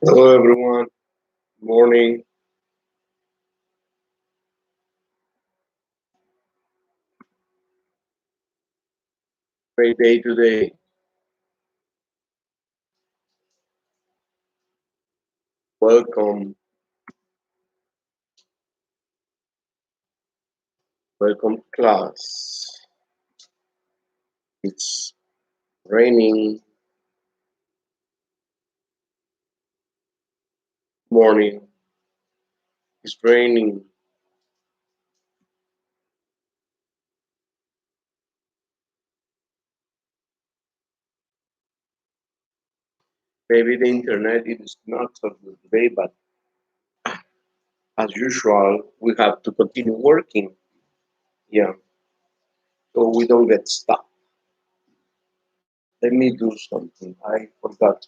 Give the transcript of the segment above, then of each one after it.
Hello everyone. Morning. Great day today. Welcome. Welcome to class. It's raining morning. It's raining. Maybe the internet is not so good today, but as usual, we have to continue working. Yeah. So we don't get stuck. Let me do something. I forgot.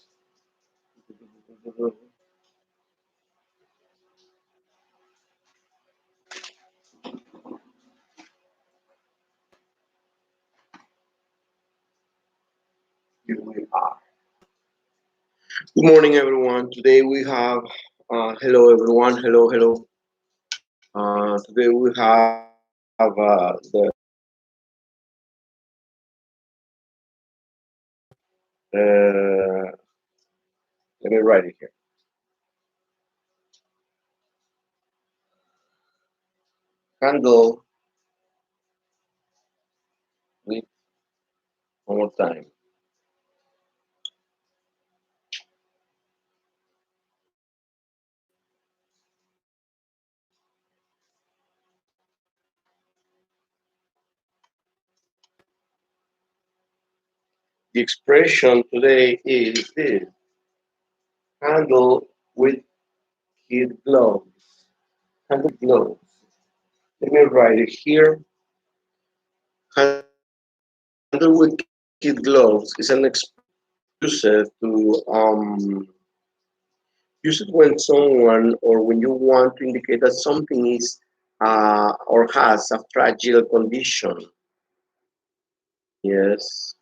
Here we are. Good morning, everyone. Today we have. Hello, everyone. Hello, hello. Today we have uh, let me write it here. Handle with one more time. The expression today is this: handle with kid gloves. Handle gloves. Let me write it here. Handle with kid gloves is an expression used to use it when someone or when you want to indicate that something is or has a fragile condition. Yes.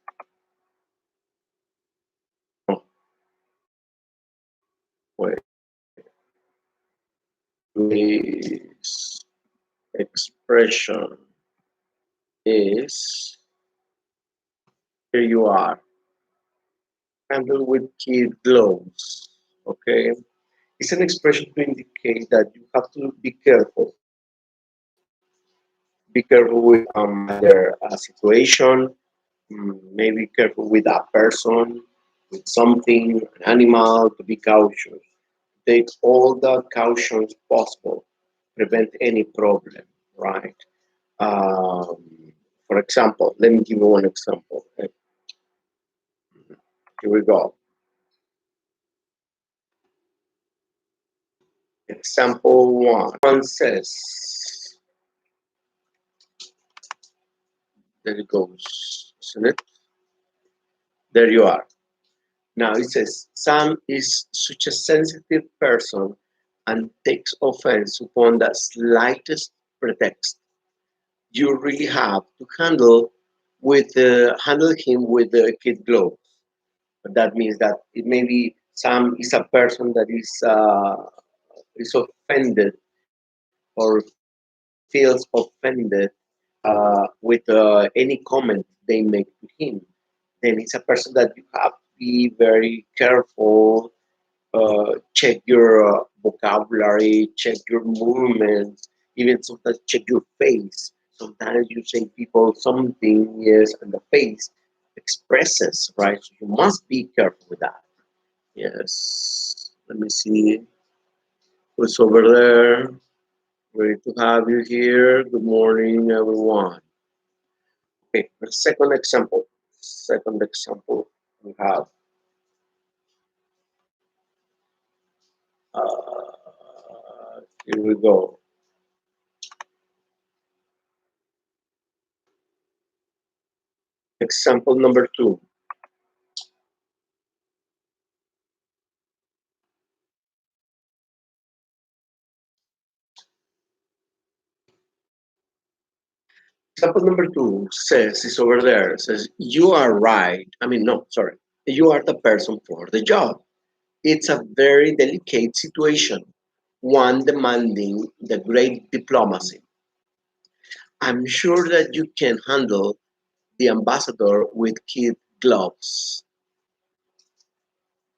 Oh, wait. This expression is here you are. Handle with kid gloves. Okay. It's an expression to indicate that you have to be careful. Be careful with either a situation, maybe careful with a person, with something, an animal, to be cautious. Take all the cautions possible, prevent any problem, right? For example, let me give you one example. Here we go. Example one. One says, there it goes, isn't it? There you are. Now it says, Sam is such a sensitive person and takes offense upon the slightest pretext. You really have to handle him with the kid gloves. But that means that it may be Sam is a person that is offended or feels offended with any comment they make to him. Then it's a person that you have to be very careful, check your vocabulary, check your movements, even sometimes check your face. Sometimes you say people something, yes, and the face expresses, right? So you must be careful with that. Yes. Let me see who's over there. Great to have you here. Good morning, everyone. Okay, the second example. Second example we have. Here we go. Example number two. Example number two says, is over there, says, you are right. I mean, no, sorry. You are the person for the job. It's a very delicate situation, one demanding the great diplomacy. I'm sure that you can handle the ambassador with kid gloves.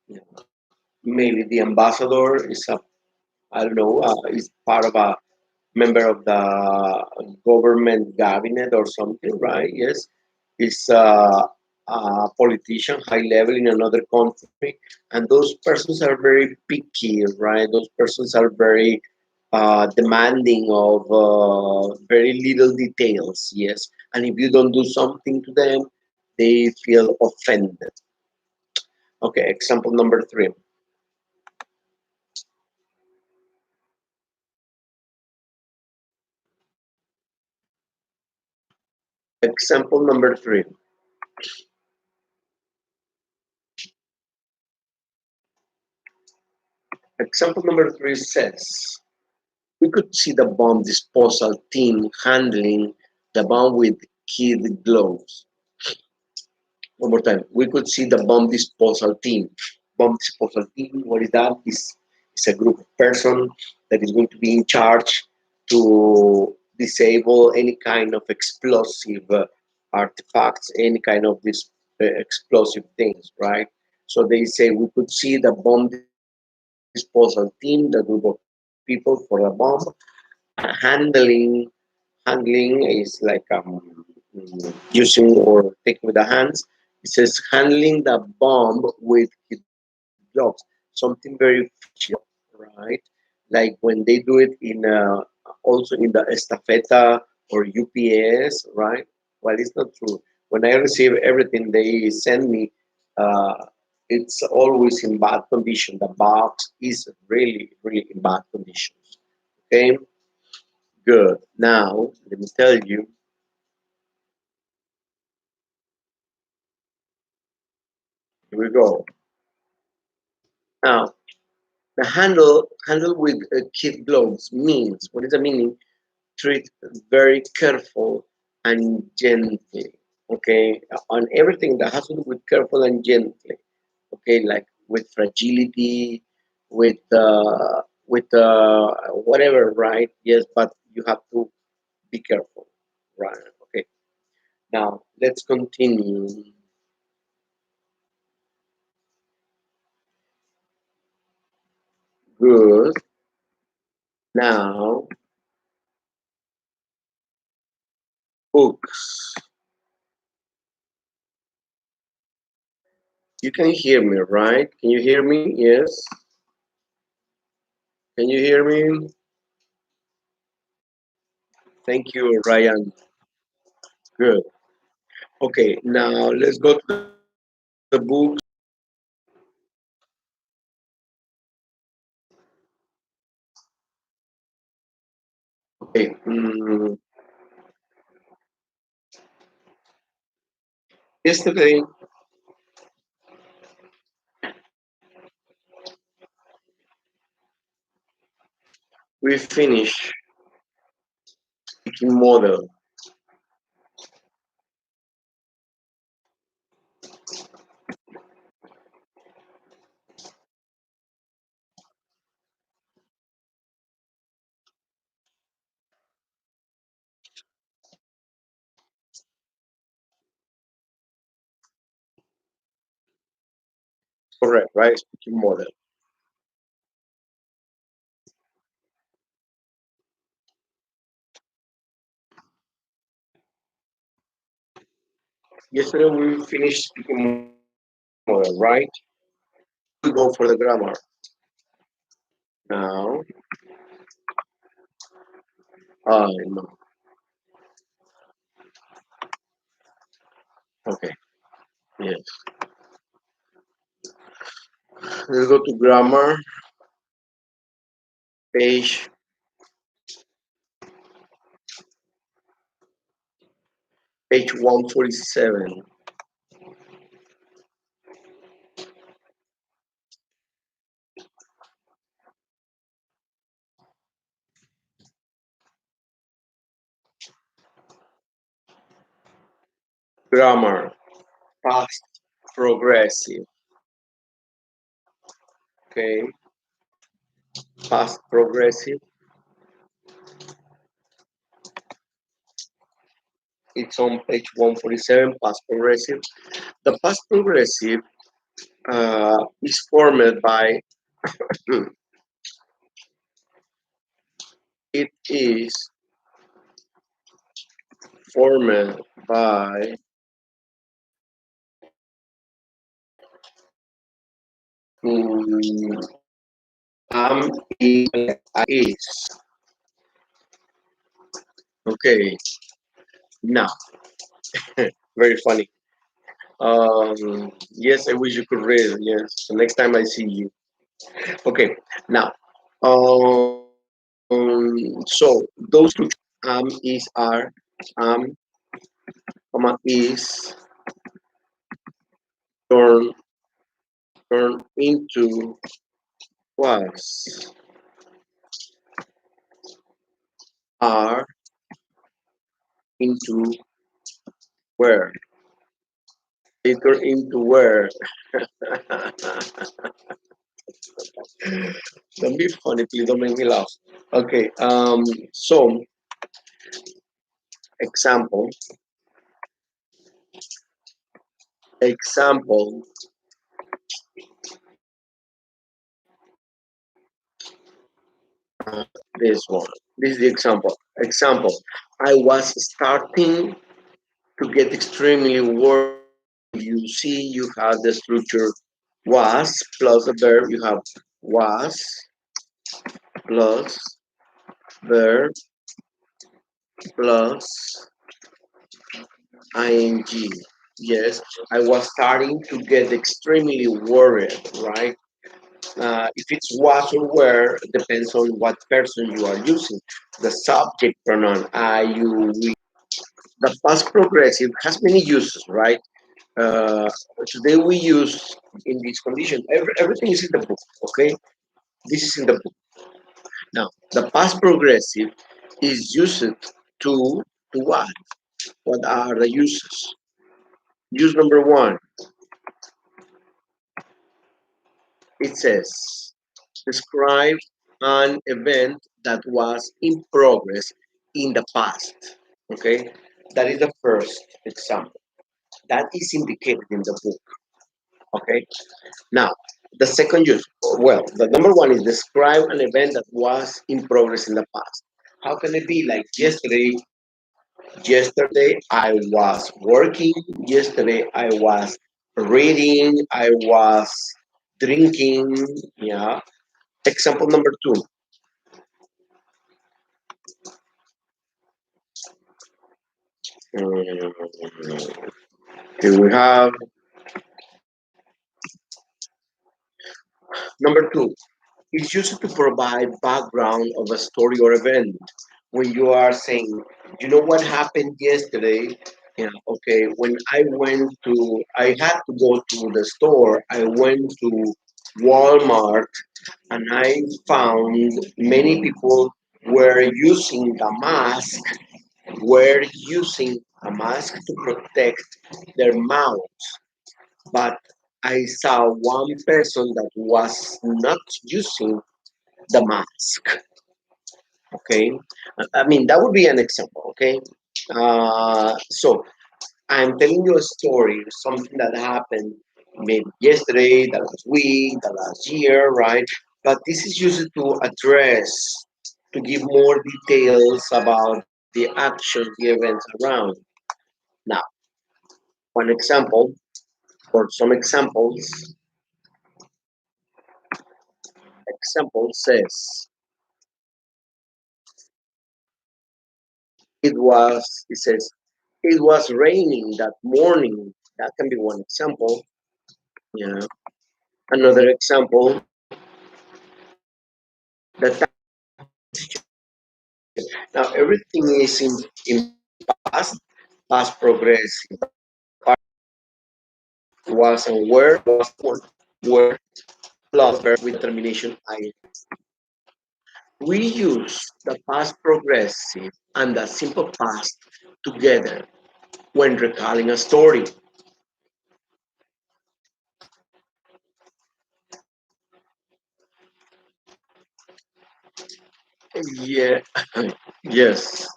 Yeah. Maybe the ambassador is a, I don't know, is part of a member of the government cabinet or something, right? Yes, is a politician, high level in another country, and those persons are very picky, right? Those persons are very demanding of very little details, yes. And if you don't do something to them, they feel offended. Okay, example number three. Example number three. Example number three says, we could see the bomb disposal team handling the bomb with kid gloves. One more time. We could see the bomb disposal team. Bomb disposal team, what is that? Is a group of persons that is going to be in charge to disable any kind of explosive artifacts, any kind of this explosive things, right? So they say we could see the bomb disposal team, the group of people for the bomb, handling handling is like using or taking with the hands. It says handling the bomb with his gloves, something very official, right? Like when they do it in also in the estafeta or UPS, right? Well, it's not true. When I receive everything they send me, uh, it's always in bad condition. The box is really, really in bad conditions. Okay, good. Now let me tell you. Here we go. Now, the handle with kid gloves means what is the meaning? Treat very careful and gently. Okay, on everything that has to do with careful and gently. Okay, like with fragility, with whatever, right? Yes, but you have to be careful, right? Okay. Now let's continue. Good. Now books. You can hear me, right? Can you hear me? Yes. Can you hear me? Thank you, Ryan. Good. Okay, now let's go to the books. Okay. Yesterday we finished speaking model. Correct, right? Speaking model. Yesterday we finished speaking model, right? Now we go for the grammar. Now, no. Okay. Yes. Let's go to grammar page page 147. Grammar past progressive. Okay, past progressive. It's on page 147, past progressive. The past progressive is formed by, it is formed by mm, is. Okay, now, very funny. Yes, I wish you could read. Yes, the next time I see you. Okay, now, so those two is are am is turn into was are into where they turn into where. Don't be funny, please. Don't make me laugh. Okay. So example. Example. This one. This is the example. Example. I was starting to get extremely worried. You see, you have the structure was plus the verb. You have was plus verb plus ing. Yes, I was starting to get extremely worried, right? If it's was or were, depends on what person you are using. The subject pronoun I, you, we. The past progressive has many uses, right? Uh, Today we use in this condition. Everything is in the book, okay? This is in the book. Now, the past progressive is used to what? What are the uses? Use number one, it says, describe an event that was in progress in the past. Okay, that is the first example. That is indicated in the book. Okay, now the second use. Well, the number one is describe an event that was in progress in the past. How can it be like yesterday? Yesterday I was working. Yesterday I was reading. I was drinking. Yeah. Example number two. Here we have number two. It's used to provide background of a story or event. When you are saying, you know what happened yesterday? Okay, when I had to go to the store, I went to Walmart and I found many people were using a mask to protect their mouth. But I saw one person that was not using the mask. Okay, I mean that would be an example. Okay, so I'm telling you a story, something that happened maybe yesterday, the last week, the last year, right? But this is used to address, to give more details about the action, the events around. Now, one example, or some examples, example says, it says, it was raining that morning. That can be one example. Yeah. Another example, the now everything is in past, past progress, was and was were plus verb with termination I. We use the past progressive and the simple past together when recalling a story. Yeah, yes,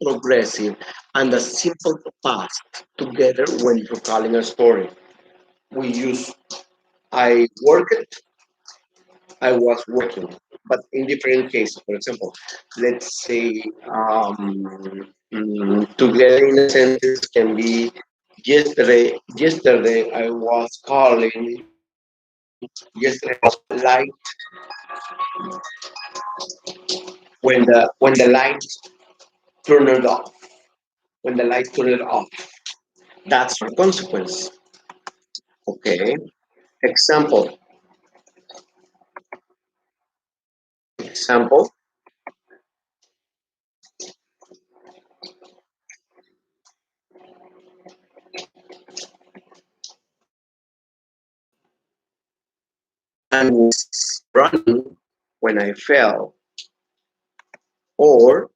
progressive, and a simple past together when recalling a story. We use I worked, I was working, but in different cases. For example, let's say together in a sentence can be yesterday I was calling, yesterday I was light when the light turned off. When the light turned off. That's a consequence. Okay. Example. Example. I was running when I fell, or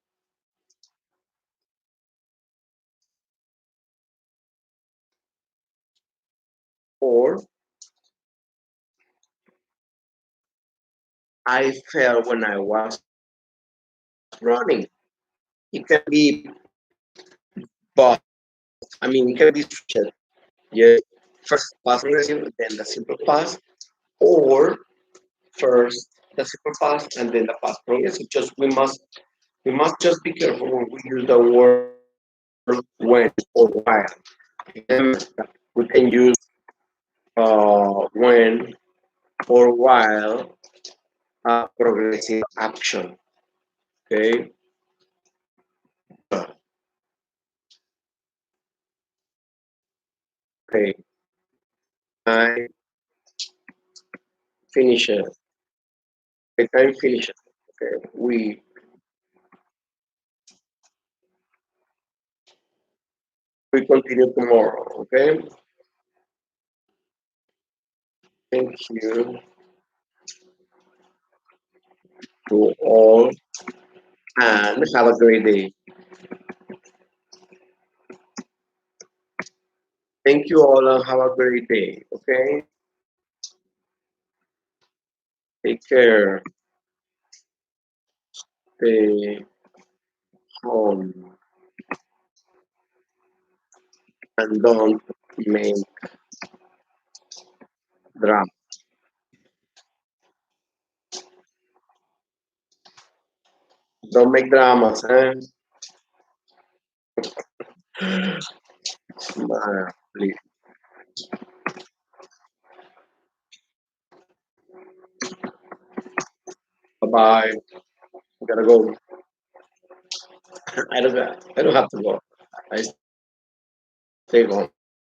or I fell when I was running. It can be both. I mean, it can be switched. Yeah. First past progressive, then the simple past, or first the simple past and then the past progressive. Just we must just be careful when we use the word when or while. Remember that we can use when or while progressive action. Okay. Okay. I finish it. The time finishes. Okay. We continue tomorrow. Okay. Thank you to all and have a great day. Thank you all and have a great day. Okay. Take care. Stay home and don't make drama. Don't make dramas, eh? Smile, please. Bye bye. Gotta go. I don't have to go. I stay home.